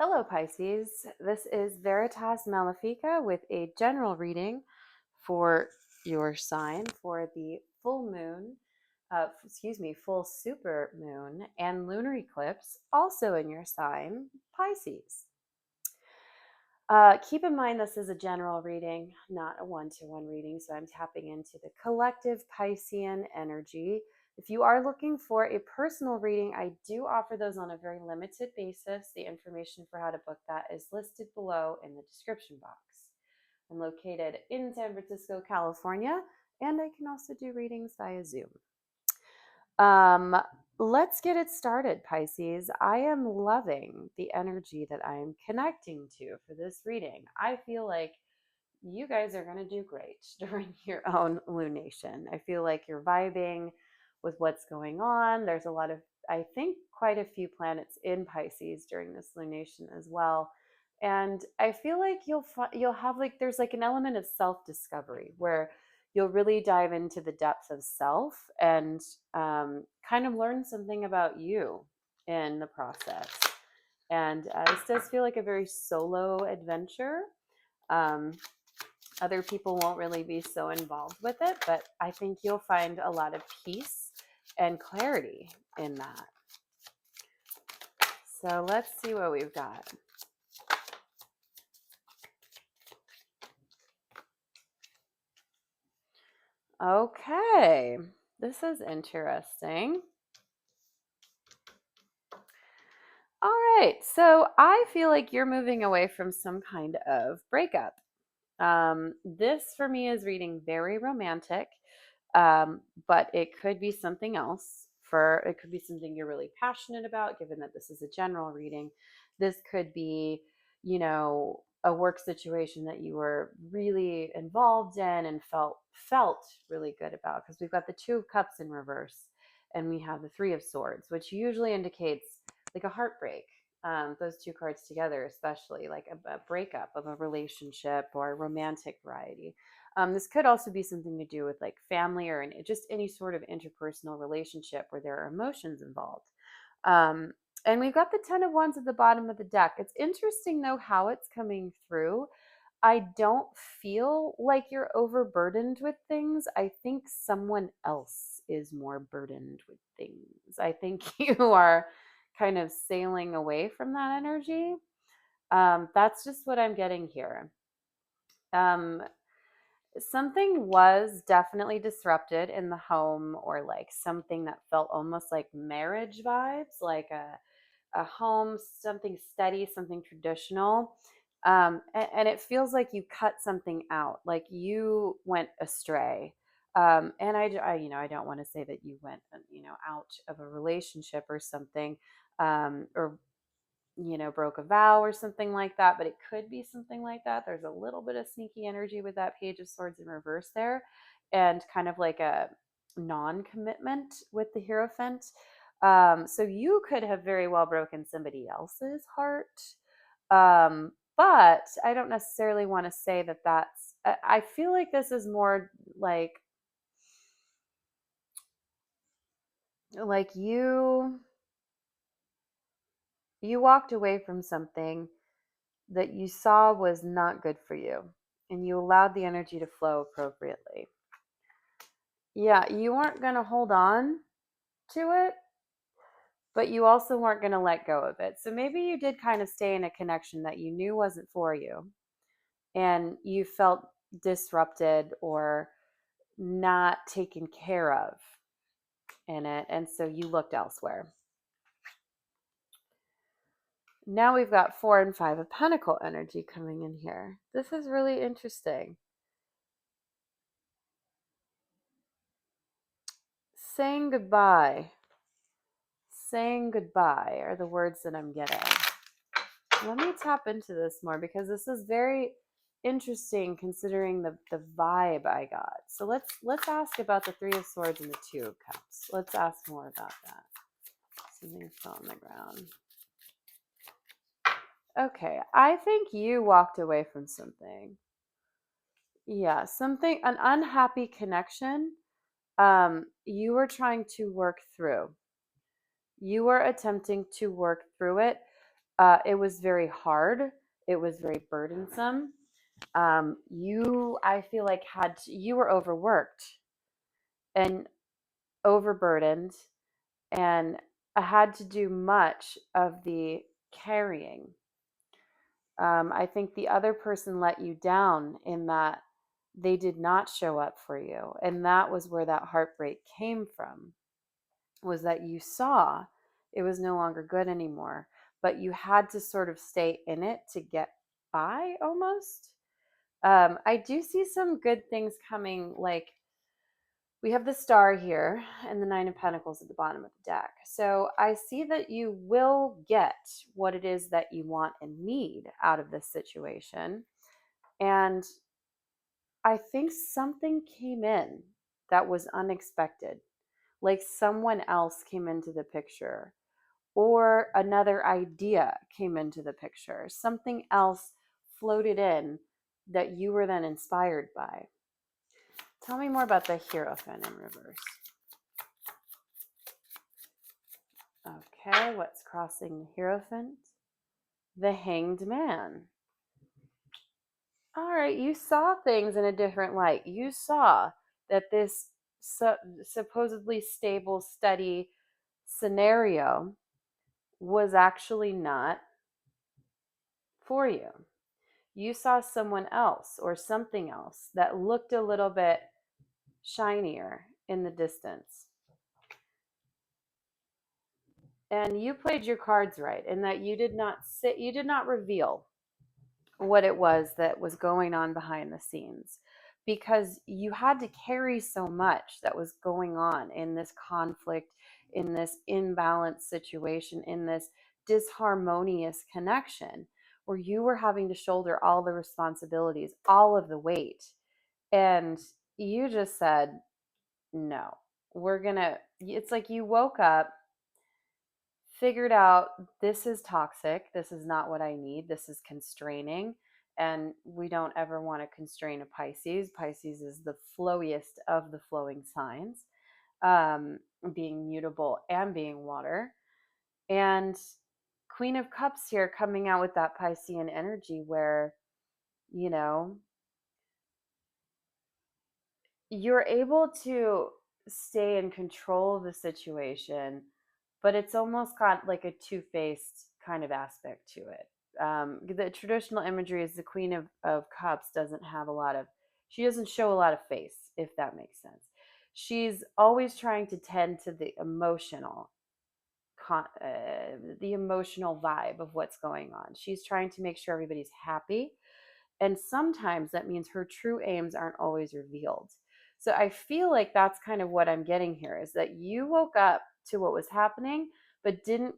Hello, Pisces. This is Veritas Malefica with a general reading for your sign for the full moon, full super moon and lunar eclipse, also in your sign, Pisces. Keep in mind this is a general reading, not a one-to-one reading, so I'm tapping into the collective Piscean energy. If you are looking for a personal reading, I do offer those on a very limited basis. The information for how to book that is listed below in the description box. I'm located in San Francisco, California, and I can also do readings via Zoom. Let's get it started, Pisces. I am loving the energy that I'm connecting to for this reading. I feel like you guys are going to do great during your own lunation. I feel like you're vibing with what's going on. There's a lot of, I think, quite a few planets in Pisces during this lunation as well. And I feel like you'll have like there's like an element of self-discovery where you'll really dive into the depths of self and kind of learn something about you in the process. And this does feel like a very solo adventure. Um, Other people won't really be so involved with it, but I think you'll find a lot of peace and clarity in that. So let's see what we've got. Okay, this is interesting. All right, so I feel like you're moving away from some kind of breakup. This for me is reading very romantic, but it could be something else. It could be something you're really passionate about, given that this is a general reading. This could be, a work situation that you were really involved in and felt really good about. Because we've got the Two of Cups in reverse, and we have the Three of Swords, which usually indicates like a heartbreak. Those two cards together, especially like a breakup of a relationship or romantic variety. This could also be something to do with like family or just any sort of interpersonal relationship where there are emotions involved. Um, and we've got the Ten of Wands at the bottom of the deck. It's interesting though how it's coming through. I don't feel like you're overburdened with things. I think someone else is more burdened with things. I think you are kind of sailing away from that energy. That's just what I'm getting here. Um, Something was definitely disrupted in the home, or like something that felt almost like marriage vibes, like a home, something steady, something traditional. And it feels like you cut something out, like you went astray. And I don't want to say that you went, out of a relationship or something, or broke a vow or something like that, but it could be something like that. There's a little bit of sneaky energy with that Page of Swords in reverse there, and kind of like a non commitment with the Hierophant. So you could have very well broken somebody else's heart. But I don't necessarily want to say that I feel like this is more like you walked away from something that you saw was not good for you, and you allowed the energy to flow appropriately. Yeah, you weren't going to hold on to it, but you also weren't going to let go of it. So maybe you did kind of stay in a connection that you knew wasn't for you, and you felt disrupted or not taken care of in it, and so you looked elsewhere. Now we've got 4 and 5 of Pentacle energy coming in here. This is really interesting. Saying goodbye. Saying goodbye are the words that I'm getting. Let me tap into this more, because this is very interesting considering the vibe I got. So let's ask about the Three of Swords and the Two of Cups. Let's ask more about that. Something fell on the ground. Okay, I think you walked away from something. Yeah, an unhappy connection. You were trying to work through. You were attempting to work through it. It was very hard. It was very burdensome. I feel like you were overworked and overburdened, and I had to do much of the carrying. I think the other person let you down in that they did not show up for you. And that was where that heartbreak came from, was that you saw it was no longer good anymore, but you had to sort of stay in it to get by almost. I do see some good things coming, like we have the star here and the nine of pentacles at the bottom of the deck. So I see that you will get what it is that you want and need out of this situation. And I think something came in that was unexpected, like someone else came into the picture, or another idea came into the picture. Something else floated in that you were then inspired by. Tell me more about the Hierophant in reverse. Okay, what's crossing the Hierophant? The Hanged Man. All right, you saw things in a different light. You saw that this supposedly stable, steady scenario was actually not for you. You saw someone else or something else that looked a little bit shinier in the distance. And you played your cards right in that you did not reveal what it was that was going on behind the scenes, because you had to carry so much that was going on in this conflict, in this imbalanced situation, in this disharmonious connection, where you were having to shoulder all the responsibilities, all of the weight. And you just said, no, it's like you woke up, figured out, this is toxic. This is not what I need. This is constraining. And we don't ever want to constrain a Pisces. Pisces is the flowiest of the flowing signs, being mutable and being water. And Queen of Cups here coming out with that Piscean energy where, you know, you're able to stay in control of the situation, but it's almost got like a two-faced kind of aspect to it. The traditional imagery is the Queen of Cups doesn't have a lot of, she doesn't show a lot of face, if that makes sense. She's always trying to tend to the emotional vibe of what's going on. She's trying to make sure everybody's happy. And sometimes that means her true aims aren't always revealed. So I feel like that's kind of what I'm getting here, is that you woke up to what was happening, but didn't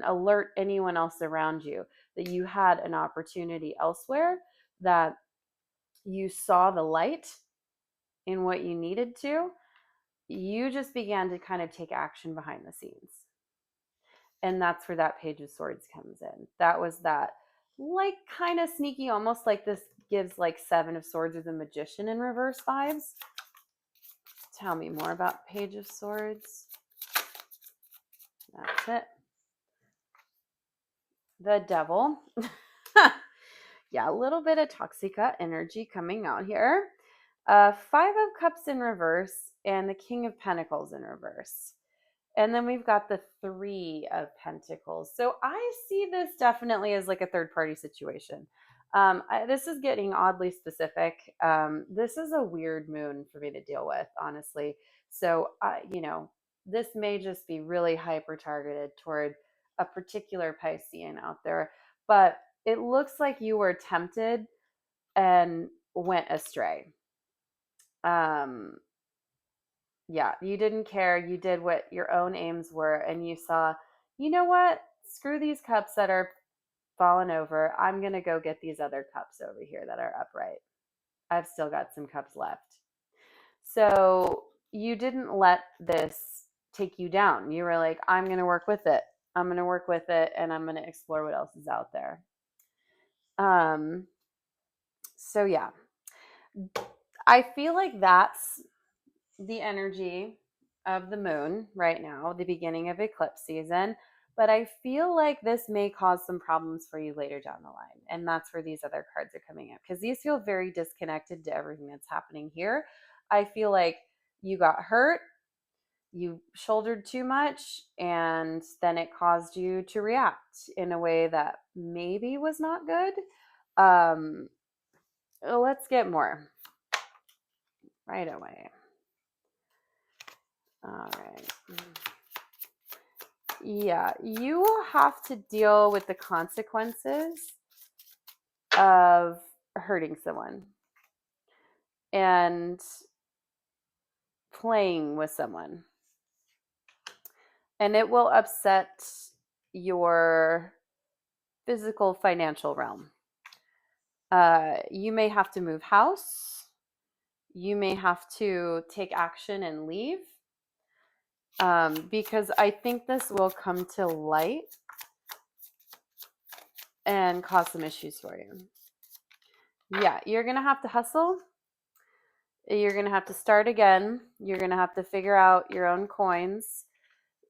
alert anyone else around you that you had an opportunity elsewhere, that you saw the light in what you needed to. You just began to kind of take action behind the scenes. And that's where that Page of Swords comes in. That was that, like, kind of sneaky, almost like this gives like Seven of Swords or the Magician in reverse vibes. Tell me more about Page of Swords. That's it. The Devil. Yeah, a little bit of Toxica energy coming out here. Five of Cups in reverse and the King of Pentacles in reverse. And then we've got the Three of Pentacles. So I see this definitely as like a third party situation. This is getting oddly specific. This is a weird moon for me to deal with, honestly. So, this may just be really hyper targeted toward a particular Piscean out there. But it looks like you were tempted and went astray. Um, yeah, you didn't care. You did what your own aims were, and you saw, you know what? Screw these cups that are falling over. I'm going to go get these other cups over here that are upright. I've still got some cups left. So you didn't let this take you down. You were like, I'm going to work with it. I'm going to work with it, and I'm going to explore what else is out there. So yeah, I feel like that's the energy of the moon right now, the beginning of eclipse season. but I feel like this may cause some problems for you later down the line. And that's where these other cards are coming up because these feel very disconnected to everything that's happening here. I feel like you got hurt, you shouldered too much, and then it caused you to react in a way that maybe was not good. Um, let's get more right away. All right. Yeah, you will have to deal with the consequences of hurting someone and playing with someone. And it will upset your physical financial realm. You may have to move house. You may have to take action and leave because I think this will come to light and cause some issues for you. Yeah, you're going to have to hustle. You're going to have to start again. You're going to have to figure out your own coins.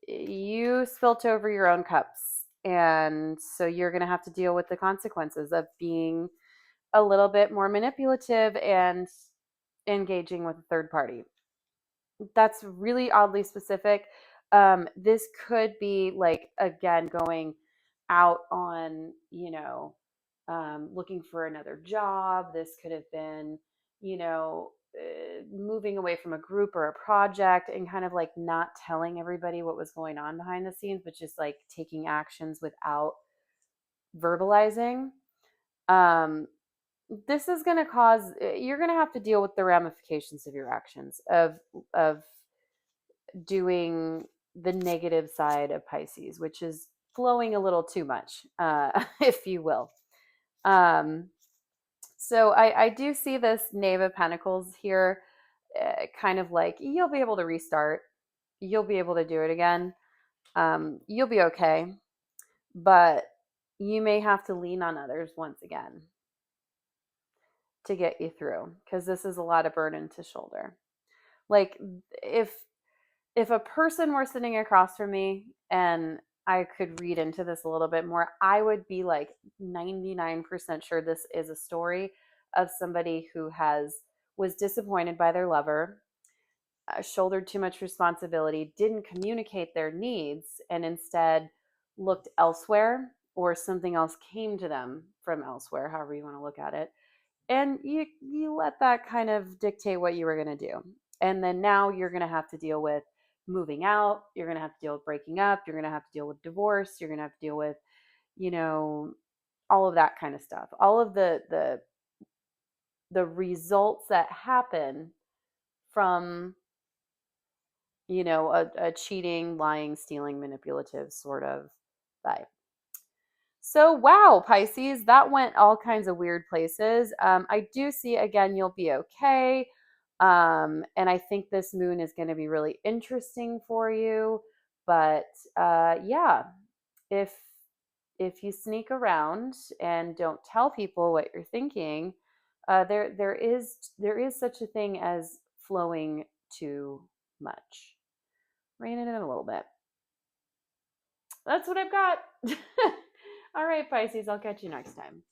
You spilt over your own cups. And so you're going to have to deal with the consequences of being a little bit more manipulative and engaging with a third party. That's really oddly specific. This could be like, again, going out on, looking for another job. This could have been, moving away from a group or a project and kind of like not telling everybody what was going on behind the scenes, but just like taking actions without verbalizing. Um, this is going to cause, you're going to have to deal with the ramifications of your actions of doing the negative side of Pisces, which is flowing a little too much, if you will. So I do see this Knave of Pentacles here, kind of like you'll be able to restart, you'll be able to do it again, you'll be okay, but you may have to lean on others once again to get you through because this is a lot of burden to shoulder. Like if a person were sitting across from me and I could read into this a little bit more, I would be like 99% sure this is a story of somebody who was disappointed by their lover, shouldered too much responsibility, didn't communicate their needs, and instead looked elsewhere, or something else came to them from elsewhere, however you want to look at it. And you let that kind of dictate what you were going to do. And then now you're going to have to deal with moving out, you're going to have to deal with breaking up, you're going to have to deal with divorce, you're going to have to deal with, all of that kind of stuff. All of the results that happen from, a cheating, lying, stealing, manipulative sort of vibe. So, wow, Pisces, that went all kinds of weird places. I do see, again, you'll be okay. And I think this moon is going to be really interesting for you. But yeah, if you sneak around and don't tell people what you're thinking, there is such a thing as flowing too much. Rein it in a little bit. That's what I've got. All right, Pisces, I'll catch you next time.